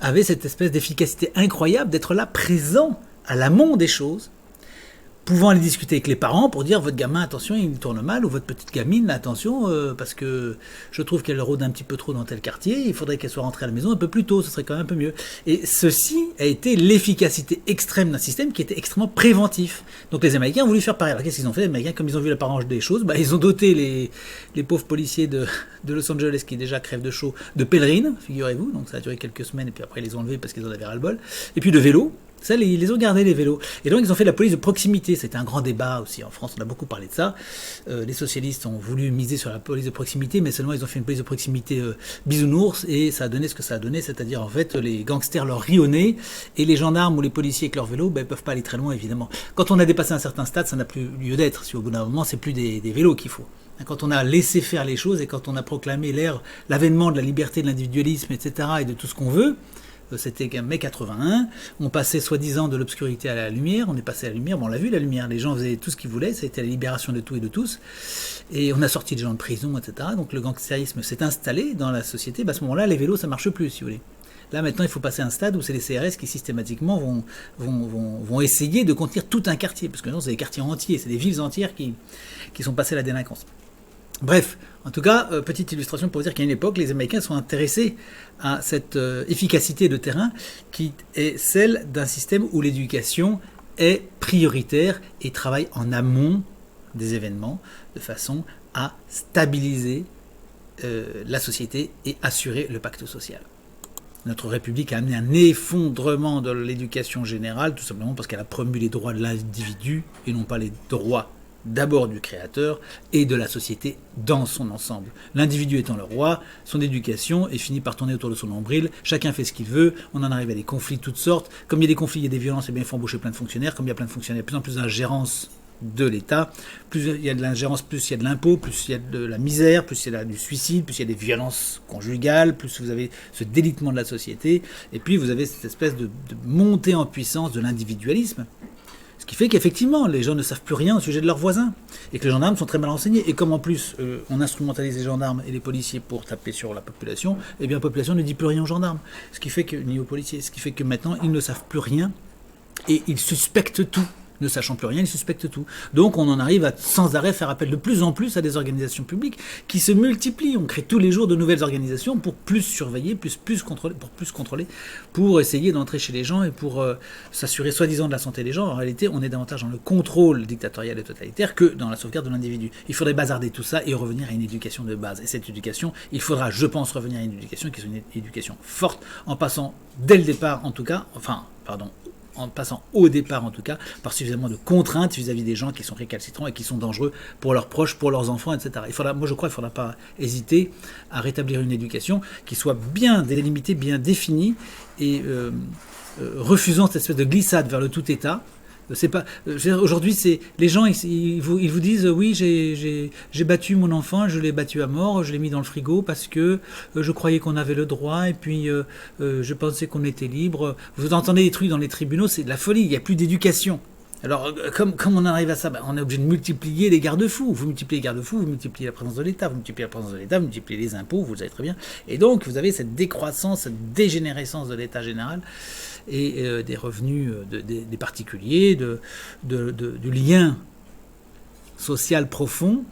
avait cette espèce d'efficacité incroyable d'être là, présent à l'amont des choses, pouvant aller discuter avec les parents pour dire votre gamin, attention, il tourne mal, ou votre petite gamine, attention, parce que je trouve qu'elle rôde un petit peu trop dans tel quartier, il faudrait qu'elle soit rentrée à la maison un peu plus tôt, ce serait quand même un peu mieux. Et ceci a été l'efficacité extrême d'un système qui était extrêmement préventif. Donc les Américains ont voulu faire pareil. Alors qu'est-ce qu'ils ont fait? Les Américains, comme ils ont vu l'apparence des choses, ils ont doté les pauvres policiers de Los Angeles, qui déjà crèvent de chaud, de pèlerines, figurez-vous, donc ça a duré quelques semaines, et puis après ils les ont enlevés parce qu'ils en avaient ras-le-bol, et puis de vélos. Ça, ils les ont gardés, les vélos. Et donc, ils ont fait la police de proximité. C'était un grand débat aussi en France. On a beaucoup parlé de ça. Les socialistes ont voulu miser sur la police de proximité, mais seulement ils ont fait une police de proximité bisounours, et ça a donné ce que ça a donné. C'est-à-dire, en fait, les gangsters leur rient au nez, et les gendarmes ou les policiers avec leurs vélos, ils peuvent pas aller très loin, évidemment. Quand on a dépassé un certain stade, ça n'a plus lieu d'être. Si au bout d'un moment, c'est plus des vélos qu'il faut. Quand on a laissé faire les choses, et quand on a proclamé l'avènement de la liberté, de l'individualisme, etc., et de tout ce qu'on veut, c'était mai 81, on passait soi-disant de l'obscurité à la lumière, on est passé à la lumière, on l'a vu la lumière, les gens faisaient tout ce qu'ils voulaient, c'était la libération de tout et de tous, et on a sorti des gens de prison, etc. Donc le gangstérisme s'est installé dans la société. À ce moment-là, les vélos, ça marche plus, si vous voulez. Là, maintenant, il faut passer à un stade où c'est les CRS qui systématiquement vont essayer de contenir tout un quartier, parce que non, c'est des quartiers entiers, c'est des villes entières qui sont passées à la délinquance. Bref, en tout cas, petite illustration pour dire qu'à une époque, les Américains sont intéressés à cette efficacité de terrain qui est celle d'un système où l'éducation est prioritaire et travaille en amont des événements de façon à stabiliser la société et assurer le pacte social. Notre République a amené un effondrement de l'éducation générale, tout simplement parce qu'elle a promu les droits de l'individu et non pas les droits d'abord du créateur et de la société dans son ensemble. L'individu étant le roi, son éducation est finie par tourner autour de son nombril, chacun fait ce qu'il veut, on en arrive à des conflits de toutes sortes. Comme il y a des conflits, il y a des violences, il faut embaucher plein de fonctionnaires. Comme il y a plein de fonctionnaires, il y a de plus en plus d'ingérence de l'État. Plus il y a de l'ingérence, plus il y a de l'impôt, plus il y a de la misère, plus il y a du suicide, plus il y a des violences conjugales, plus vous avez ce délitement de la société, et puis vous avez cette espèce de montée en puissance de l'individualisme. Ce qui fait qu'effectivement, les gens ne savent plus rien au sujet de leurs voisins. Et que les gendarmes sont très mal renseignés. Et comme en plus on instrumentalise les gendarmes et les policiers pour taper sur la population, eh bien la population ne dit plus rien aux gendarmes. Ce qui fait que, ni aux policiers, ce qui fait que maintenant ils ne savent plus rien et ils suspectent tout. Ne sachant plus rien, ils suspectent tout. Donc on en arrive à sans arrêt faire appel de plus en plus à des organisations publiques qui se multiplient. On crée tous les jours de nouvelles organisations pour plus surveiller, plus contrôler, pour essayer d'entrer chez les gens et pour s'assurer soi-disant de la santé des gens. En réalité, on est davantage dans le contrôle dictatorial et totalitaire que dans la sauvegarde de l'individu. Il faudrait bazarder tout ça et revenir à une éducation de base. Et cette éducation, il faudra, je pense, revenir à une éducation qui est une éducation forte, en passant dès le départ, en tout cas, en passant au départ en tout cas, par suffisamment de contraintes vis-à-vis des gens qui sont récalcitrants et qui sont dangereux pour leurs proches, pour leurs enfants, etc. Moi je crois qu'il ne faudra pas hésiter à rétablir une éducation qui soit bien délimitée, bien définie et refusant cette espèce de glissade vers le tout État. C'est pas aujourd'hui, c'est les gens ils vous disent oui, j'ai battu mon enfant, je l'ai battu à mort, je l'ai mis dans le frigo parce que je croyais qu'on avait le droit et puis je pensais qu'on était libre. Vous entendez des trucs dans les tribunaux, c'est de la folie, il n'y a plus d'éducation. Alors, comme on arrive à ça, on est obligé de multiplier les garde-fous. Vous multipliez les garde-fous, vous multipliez la présence de l'État, vous multipliez la présence de l'État, vous multipliez les impôts, vous le savez très bien. Et donc, vous avez cette décroissance, cette dégénérescence de l'État général et des revenus des particuliers, du lien social profond,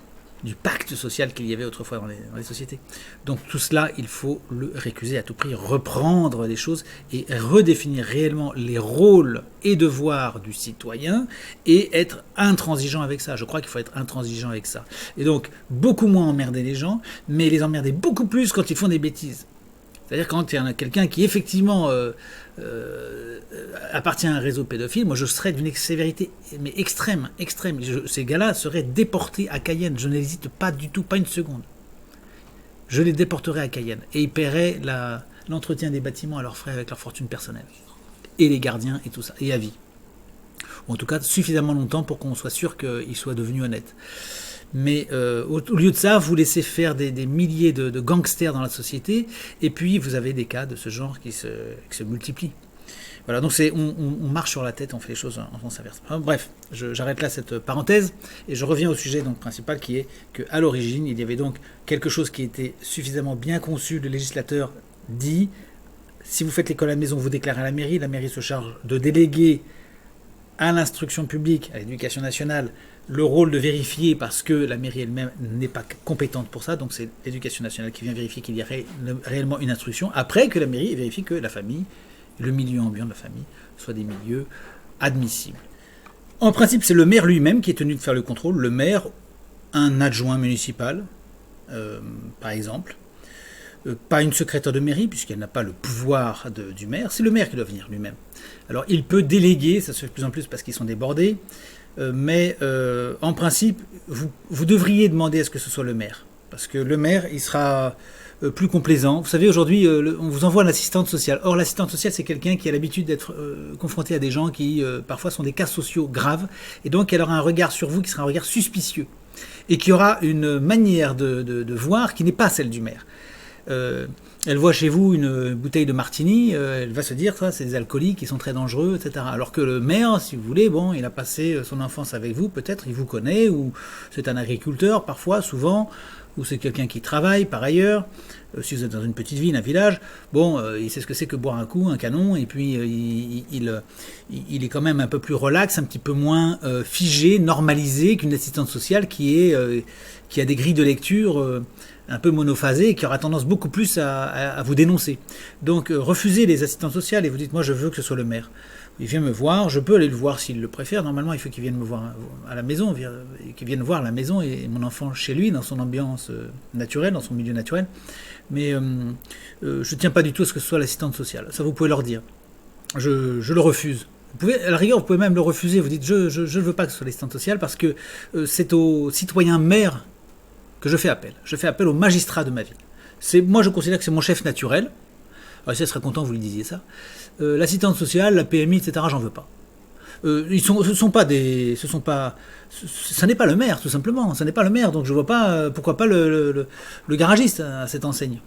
du pacte social qu'il y avait autrefois dans les sociétés. Donc tout cela, il faut le récuser à tout prix, reprendre les choses et redéfinir réellement les rôles et devoirs du citoyen et être intransigeant avec ça. Je crois qu'il faut être intransigeant avec ça. Et donc, beaucoup moins emmerder les gens, mais les emmerder beaucoup plus quand ils font des bêtises. C'est-à-dire quand il y a quelqu'un qui effectivement appartient à un réseau pédophile, moi je serais d'une sévérité mais extrême. Ces gars-là seraient déportés à Cayenne. Je n'hésite pas du tout, pas une seconde. Je les déporterais à Cayenne et ils paieraient l'entretien des bâtiments à leurs frais avec leur fortune personnelle. Et les gardiens et tout ça, et à vie. Ou en tout cas suffisamment longtemps pour qu'on soit sûr qu'ils soient devenus honnêtes. Mais au lieu de ça, vous laissez faire des milliers de gangsters dans la société, et puis vous avez des cas de ce genre qui se multiplient. Voilà, donc on marche sur la tête, on fait les choses en sens inverse. Enfin, bref, j'arrête là cette parenthèse, et je reviens au sujet donc, principal qui est qu'à l'origine, il y avait donc quelque chose qui était suffisamment bien conçu, le législateur dit, si vous faites l'école à la maison, vous déclarez à la mairie se charge de déléguer à l'instruction publique, à l'éducation nationale, le rôle de vérifier parce que la mairie elle-même n'est pas compétente pour ça, donc c'est l'éducation nationale qui vient vérifier qu'il y a réellement une instruction, après que la mairie vérifie que la famille, le milieu ambiant de la famille, soit des milieux admissibles. En principe, c'est le maire lui-même qui est tenu de faire le contrôle, le maire, un adjoint municipal, par exemple, pas une secrétaire de mairie, puisqu'elle n'a pas le pouvoir du maire, c'est le maire qui doit venir lui-même. Alors il peut déléguer, ça se fait de plus en plus parce qu'ils sont débordés, mais en principe, vous devriez demander à ce que ce soit le maire. Parce que le maire, il sera plus complaisant. Vous savez, aujourd'hui, on vous envoie l'assistante sociale. Or, l'assistante sociale, c'est quelqu'un qui a l'habitude d'être confronté à des gens qui, parfois, sont des cas sociaux graves. Et donc, elle aura un regard sur vous qui sera un regard suspicieux. Et qui aura une manière de voir qui n'est pas celle du maire. Elle voit chez vous une bouteille de martini, elle va se dire ça, c'est des alcooliques qui sont très dangereux, etc. Alors que le maire, si vous voulez, bon, il a passé son enfance avec vous, peut-être, il vous connaît, ou c'est un agriculteur parfois, souvent, ou c'est quelqu'un qui travaille par ailleurs. Si vous êtes dans une petite ville, un village, bon, il sait ce que c'est que boire un coup, un canon, et puis il est quand même un peu plus relax, un petit peu moins figé, normalisé qu'une assistante sociale qui a des grilles de lecture un peu monophasé et qui aura tendance beaucoup plus à vous dénoncer. Donc refusez les assistantes sociales et vous dites moi je veux que ce soit le maire. Il vient me voir, je peux aller le voir s'il le préfère. Normalement il faut qu'il vienne me voir à la maison, qu'il vienne voir la maison et mon enfant chez lui, dans son ambiance naturelle, dans son milieu naturel. Mais je ne tiens pas du tout à ce que ce soit l'assistante sociale. Ça vous pouvez leur dire. Je le refuse. Vous pouvez, à la rigueur, vous pouvez même le refuser. Vous dites je ne veux pas que ce soit l'assistante sociale parce que c'est aux citoyens maires que je fais appel. Je fais appel au magistrat de ma ville. Moi, je considère que c'est mon chef naturel. Alors, si elle serait content que vous lui disiez ça. L'assistante sociale, la PMI, etc., j'en veux pas. Ça n'est pas le maire, tout simplement. Ça n'est pas le maire, donc je vois pas pourquoi pas le garagiste à cette enseigne.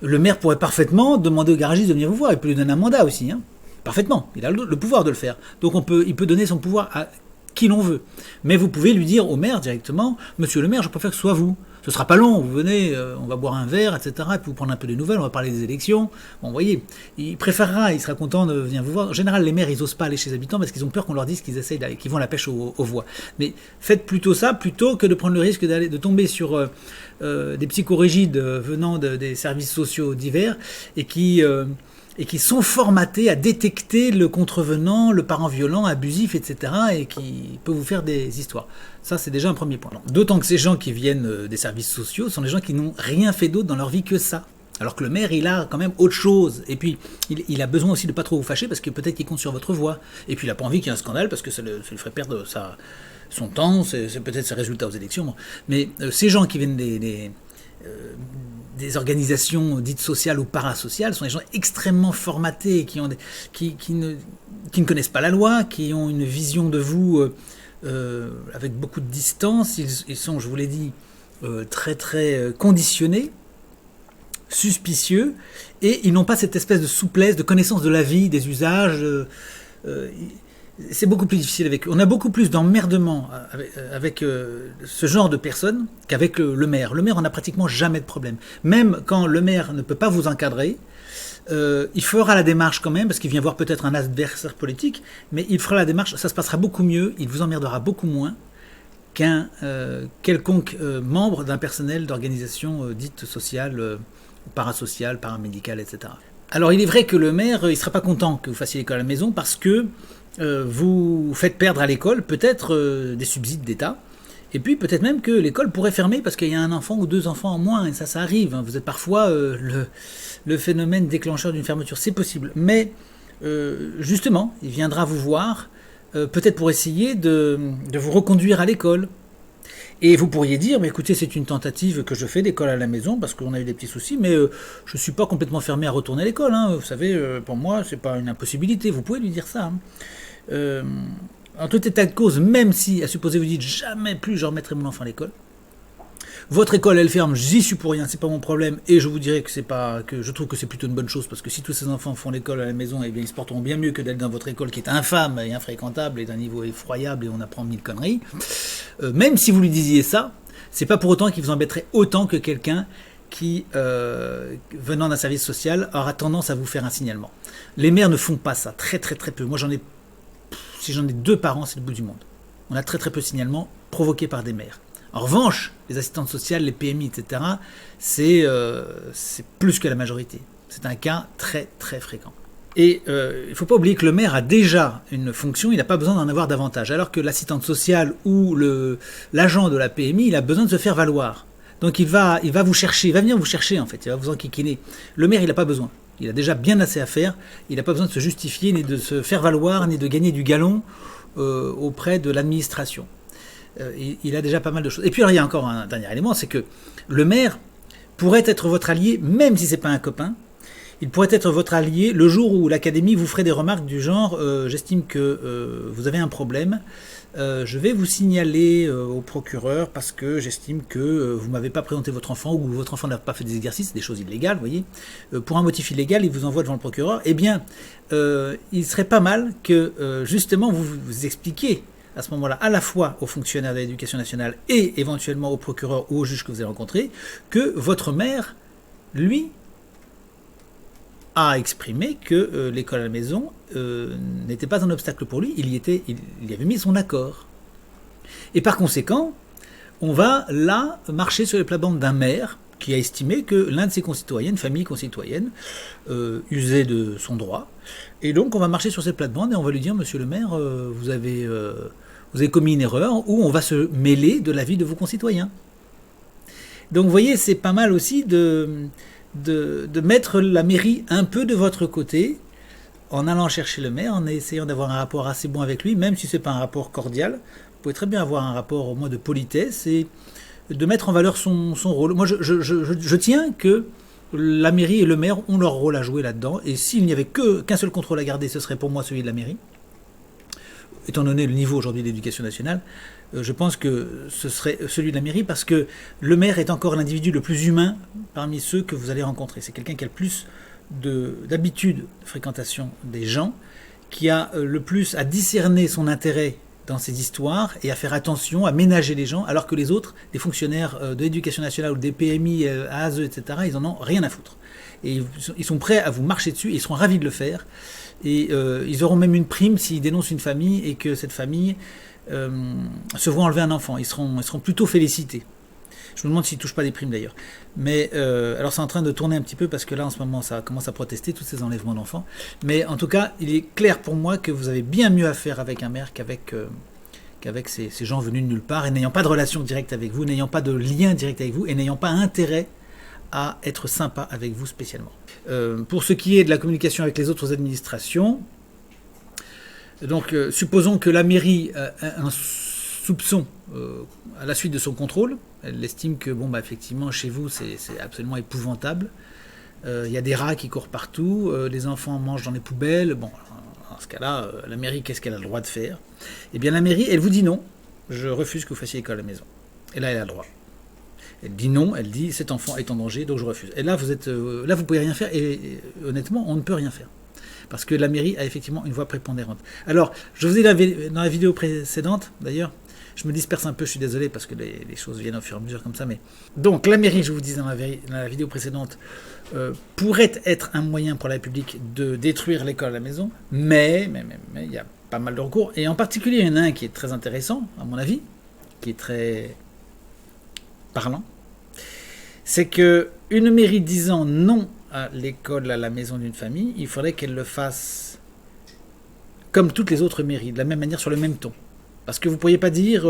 Le maire pourrait parfaitement demander au garagiste de venir vous voir. Il peut lui donner un mandat aussi, hein. Parfaitement. Il a le pouvoir de le faire. Donc il peut donner son pouvoir à qui l'on veut. Mais vous pouvez lui dire au maire directement, monsieur le maire, je préfère que ce soit vous. Ce sera pas long, vous venez, on va boire un verre, etc. Et puis vous prendre un peu des nouvelles, on va parler des élections. Bon, vous voyez, il préférera, il sera content de venir vous voir. En général, les maires, ils osent pas aller chez les habitants parce qu'ils ont peur qu'on leur dise qu'ils essayent qu'ils vont à la pêche aux voix. Mais faites plutôt ça, plutôt que de prendre le risque de tomber sur des psychorigides venant des services sociaux divers et qui sont formatés à détecter le contrevenant, le parent violent, abusif, etc. et qui peut vous faire des histoires. Ça, c'est déjà un premier point. D'autant que ces gens qui viennent des services sociaux sont des gens qui n'ont rien fait d'autre dans leur vie que ça. Alors que le maire, il a quand même autre chose. Et puis, il a besoin aussi de pas trop vous fâcher parce que peut-être qu'il compte sur votre voix. Et puis, il n'a pas envie qu'il y ait un scandale parce que ça lui ferait perdre son temps, c'est peut-être ses résultats aux élections. Mais ces gens qui viennent des organisations dites sociales ou parasociales sont des gens extrêmement formatés, qui ne connaissent pas la loi, qui ont une vision de vous avec beaucoup de distance. Ils sont, je vous l'ai dit, très très conditionnés, suspicieux, et ils n'ont pas cette espèce de souplesse, de connaissance de la vie, des usages. C'est beaucoup plus difficile avec eux. On a beaucoup plus d'emmerdement avec ce genre de personnes qu'avec le maire. Le maire, on n'a pratiquement jamais de problème. Même quand le maire ne peut pas vous encadrer, il fera la démarche quand même, parce qu'il vient voir peut-être un adversaire politique, mais il fera la démarche, ça se passera beaucoup mieux, il vous emmerdera beaucoup moins qu'un quelconque membre d'un personnel d'organisation dite sociale, parasociale, paramédicale, etc. Alors il est vrai que le maire, il ne sera pas content que vous fassiez l'école à la maison, parce que vous faites perdre à l'école peut-être des subsides d'État, et puis peut-être même que l'école pourrait fermer parce qu'il y a un enfant ou deux enfants en moins, et ça arrive. Vous êtes parfois le phénomène déclencheur d'une fermeture, c'est possible. Mais justement, il viendra vous voir, peut-être pour essayer de vous reconduire à l'école. Et vous pourriez dire, mais écoutez, c'est une tentative que je fais d'école à la maison parce qu'on a eu des petits soucis, mais je ne suis pas complètement fermé à retourner à l'école. Hein. Vous savez, pour moi, c'est pas une impossibilité. Vous pouvez lui dire ça. Hein. En tout état de cause, même si, à supposer, vous dites jamais plus je remettrai mon enfant à l'école, votre école, elle ferme, j'y suis pour rien, c'est pas mon problème, et je vous dirais que je trouve que c'est plutôt une bonne chose, parce que si tous ces enfants font l'école à la maison, eh bien ils se porteront bien mieux que d'aller dans votre école qui est infâme et infréquentable et d'un niveau effroyable et on apprend mille conneries. Même si vous lui disiez ça, c'est pas pour autant qu'il vous embêterait autant que quelqu'un qui, venant d'un service social, aura tendance à vous faire un signalement. Les maires ne font pas ça, très très très peu. Moi si j'en ai 2 par an, c'est le bout du monde. On a très très peu de signalements provoqués par des maires. En revanche, les assistantes sociales, les PMI, etc., c'est plus que la majorité. C'est un cas très très fréquent. Et il ne faut pas oublier que le maire a déjà une fonction, il n'a pas besoin d'en avoir davantage. Alors que l'assistante sociale ou l'agent de la PMI, il a besoin de se faire valoir. Donc il va vous chercher, il va venir vous chercher en fait, il va vous enquiquiner. Le maire, il n'a pas besoin. Il a déjà bien assez à faire, il n'a pas besoin de se justifier, ni de se faire valoir, ni de gagner du galon auprès de l'administration. Il a déjà pas mal de choses. Et puis alors, il y a encore un dernier élément, c'est que le maire pourrait être votre allié, même si ce n'est pas un copain. Il pourrait être votre allié le jour où l'académie vous ferait des remarques du genre j'estime que vous avez un problème, je vais vous signaler au procureur parce que j'estime que vous ne m'avez pas présenté votre enfant ou que votre enfant n'a pas fait des exercices, des choses illégales, vous voyez. Pour un motif illégal, il vous envoie devant le procureur. Eh bien, il serait pas mal que justement vous expliquiez à ce moment-là, à la fois aux fonctionnaires de l'éducation nationale et éventuellement au procureur ou au juge que vous avez rencontré, que votre maire, lui, a exprimé que l'école à la maison n'était pas un obstacle pour lui, il y avait mis son accord. Et par conséquent, on va là marcher sur les plates-bandes d'un maire qui a estimé que l'un de ses concitoyens, une famille concitoyenne, usait de son droit. Et donc on va marcher sur ces plates-bandes et on va lui dire, monsieur le maire, vous avez commis une erreur, ou on va se mêler de la vie de vos concitoyens. Donc vous voyez, c'est pas mal aussi de mettre la mairie un peu de votre côté, en allant chercher le maire, en essayant d'avoir un rapport assez bon avec lui, même si ce n'est pas un rapport cordial. Vous pouvez très bien avoir un rapport au moins de politesse et de mettre en valeur son rôle. Moi, je tiens que la mairie et le maire ont leur rôle à jouer là-dedans, et s'il n'y avait qu'un seul contrôle à garder, ce serait pour moi celui de la mairie. Étant donné le niveau aujourd'hui de l'éducation nationale, je pense que ce serait celui de la mairie, parce que le maire est encore l'individu le plus humain parmi ceux que vous allez rencontrer. C'est quelqu'un qui a le plus d'habitude de fréquentation des gens, qui a le plus à discerner son intérêt dans ces histoires et à faire attention, à ménager les gens, alors que les autres, les fonctionnaires de l'éducation nationale ou des PMI, ASE, etc., ils en ont rien à foutre. Et ils sont prêts à vous marcher dessus, et ils seront ravis de le faire. Et ils auront même une prime s'ils dénoncent une famille et que cette famille se voit enlever un enfant. Ils seront plutôt félicités. Je me demande s'ils ne touchent pas des primes d'ailleurs. Mais alors c'est en train de tourner un petit peu parce que là en ce moment ça commence à protester tous ces enlèvements d'enfants. Mais en tout cas, il est clair pour moi que vous avez bien mieux à faire avec un maire qu'avec ces gens venus de nulle part et n'ayant pas de relation directe avec vous, n'ayant pas de lien direct avec vous et n'ayant pas intérêt à être sympa avec vous spécialement. Pour ce qui est de la communication avec les autres administrations, donc supposons que la mairie a un soupçon à la suite de son contrôle. Elle estime que bon, bah, effectivement chez vous c'est absolument épouvantable. Il y a des rats qui courent partout, les enfants mangent dans les poubelles. Bon, dans ce cas-là, la mairie, qu'est-ce qu'elle a le droit de faire? Eh bien la mairie, elle vous dit non, je refuse que vous fassiez école à la maison. Et là, elle a le droit. Elle dit non, elle dit cet enfant est en danger, donc je refuse. Et là, vous pouvez rien faire, et honnêtement, on ne peut rien faire. Parce que la mairie a effectivement une voix prépondérante. Alors, je vous ai dans la vidéo précédente, d'ailleurs, je me disperse un peu, je suis désolé, parce que les choses viennent au fur et à mesure comme ça. Mais donc, la mairie, je vous dis dans la vidéo précédente, pourrait être un moyen pour la République de détruire l'école à la maison, mais il y a pas mal de recours. Et en particulier, il y en a un qui est très intéressant, à mon avis, qui est très parlant. C'est qu'une mairie disant non à l'école à la maison d'une famille, il faudrait qu'elle le fasse comme toutes les autres mairies, de la même manière, sur le même ton. Parce que vous ne pourriez pas dire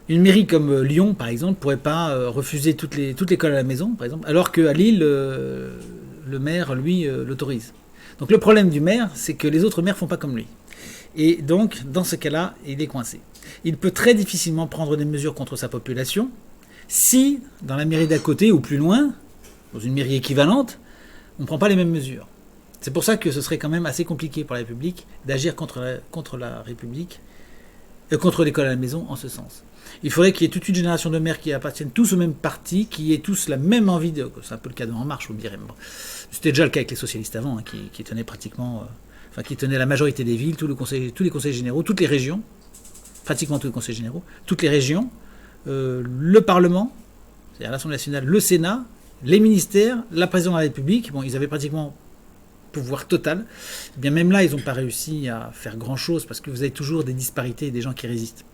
une mairie comme Lyon, par exemple, ne pourrait pas refuser toute l'école à la maison, par exemple, alors qu'à Lille, le maire, lui, l'autorise. Donc le problème du maire, c'est que les autres maires ne font pas comme lui. Et donc, dans ce cas-là, il est coincé. Il peut très difficilement prendre des mesures contre sa population si, dans la mairie d'à côté ou plus loin, dans une mairie équivalente, on ne prend pas les mêmes mesures. C'est pour ça que ce serait quand même assez compliqué pour la République d'agir contre la République, contre l'école à la maison en ce sens. Il faudrait qu'il y ait toute une génération de maires qui appartiennent tous au même parti, qui aient tous la même envie de... C'est un peu le cas de En Marche, vous me direz. Bon. C'était déjà le cas avec les socialistes avant, hein, qui tenaient pratiquement... qui tenaient la majorité des villes, tous les conseils généraux, toutes les régions, pratiquement tous les conseils généraux, toutes les régions, le Parlement, c'est-à-dire l'Assemblée nationale, le Sénat, les ministères, la présidence de la République. Bon, ils avaient pratiquement pouvoir total. Eh bien, même là, ils n'ont pas réussi à faire grand-chose parce que vous avez toujours des disparités et des gens qui résistent.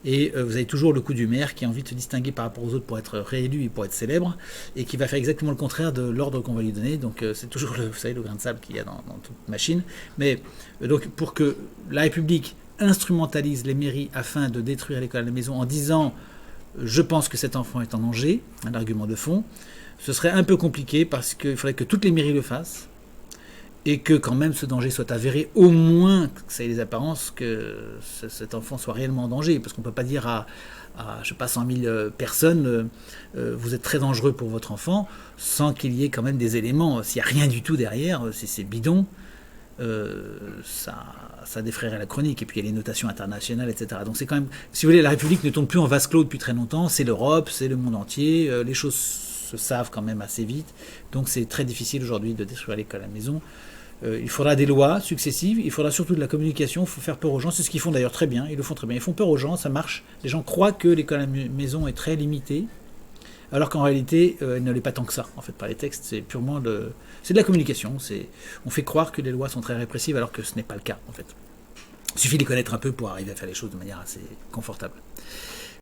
Et vous avez toujours le coup du maire qui a envie de se distinguer par rapport aux autres pour être réélu et pour être célèbre et qui va faire exactement le contraire de l'ordre qu'on va lui donner. Donc c'est toujours vous savez, le grain de sable qu'il y a dans toute machine. Mais donc pour que la République instrumentalise les mairies afin de détruire l'école à la maison en disant « je pense que cet enfant est en danger », un argument de fond, ce serait un peu compliqué parce qu'il faudrait que toutes les mairies le fassent et que quand même ce danger soit avéré, au moins que ça ait les apparences que cet enfant soit réellement en danger, parce qu'on ne peut pas dire à je sais pas, 100 000 personnes vous êtes très dangereux pour votre enfant, sans qu'il y ait quand même des éléments. S'il n'y a rien du tout derrière, si c'est bidon, ça défrayerait la chronique, et puis il y a les notations internationales, etc. Donc c'est quand même, si vous voulez, la République ne tourne plus en vase clos depuis très longtemps, c'est l'Europe, c'est le monde entier, les choses se savent quand même assez vite, donc c'est très difficile aujourd'hui de détruire l'école à la maison. Il faudra des lois successives, il faudra surtout de la communication, il faut faire peur aux gens, c'est ce qu'ils font d'ailleurs très bien, ils le font très bien, ils font peur aux gens, ça marche, les gens croient que l'école à la maison est très limitée, alors qu'en réalité, elle ne l'est pas tant que ça, en fait, par les textes, c'est purement c'est de la communication, on fait croire que les lois sont très répressives, alors que ce n'est pas le cas, en fait. Il suffit de les connaître un peu pour arriver à faire les choses de manière assez confortable.